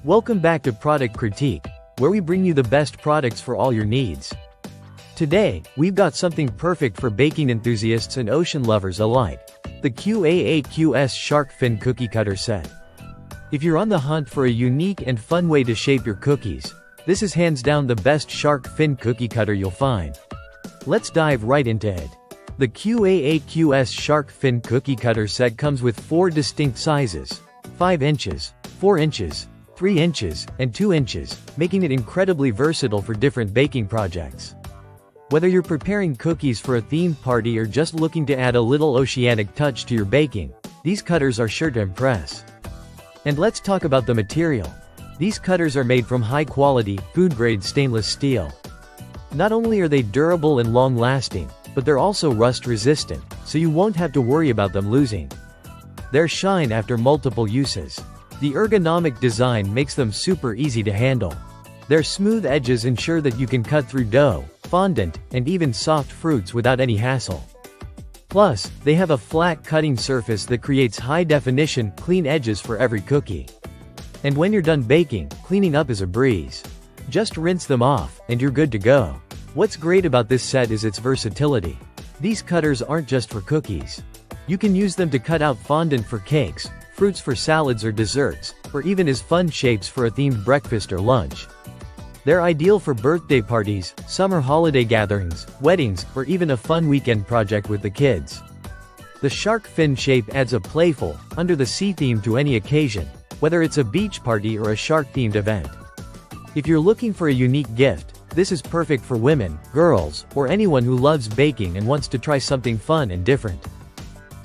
Welcome back to Product Critique, where we bring you the best products for all your needs. Today, we've got something perfect for baking enthusiasts and ocean lovers alike: the QAAQS Shark Fin Cookie Cutter Set. If you're on the hunt for a unique and fun way to shape your cookies, this is hands down the best shark fin cookie cutter you'll find. Let's dive right into it. The QAAQS Shark Fin Cookie Cutter Set comes with 4 distinct sizes: 5 inches, 4 inches, 3 inches, and 2 inches, making it incredibly versatile for different baking projects. Whether you're preparing cookies for a themed party or just looking to add a little oceanic touch to your baking, these cutters are sure to impress. And let's talk about the material. These cutters are made from high-quality, food-grade stainless steel. Not only are they durable and long-lasting, but they're also rust-resistant, so you won't have to worry about them losing their shine after multiple uses. The ergonomic design makes them super easy to handle. Their smooth edges ensure that you can cut through dough, fondant, and even soft fruits without any hassle. Plus, they have a flat cutting surface that creates high-definition, clean edges for every cookie. And when you're done baking, cleaning up is a breeze. Just rinse them off, and you're good to go. What's great about this set is its versatility. These cutters aren't just for cookies. You can use them to cut out fondant for cakes, fruits for salads or desserts, or even as fun shapes for a themed breakfast or lunch. They're ideal for birthday parties, summer holiday gatherings, weddings, or even a fun weekend project with the kids. The shark fin shape adds a playful, under-the-sea theme to any occasion, whether it's a beach party or a shark-themed event. If you're looking for a unique gift, this is perfect for women, girls, or anyone who loves baking and wants to try something fun and different.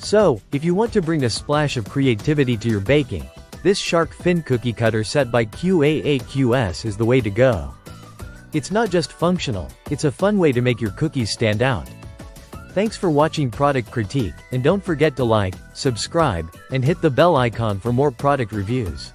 So, if you want to bring a splash of creativity to your baking, this Shark Fin Cookie Cutter Set by QAAQS is the way to go. It's not just functional, it's a fun way to make your cookies stand out. Thanks for watching Product Critique, and don't forget to like, subscribe, and hit the bell icon for more product reviews.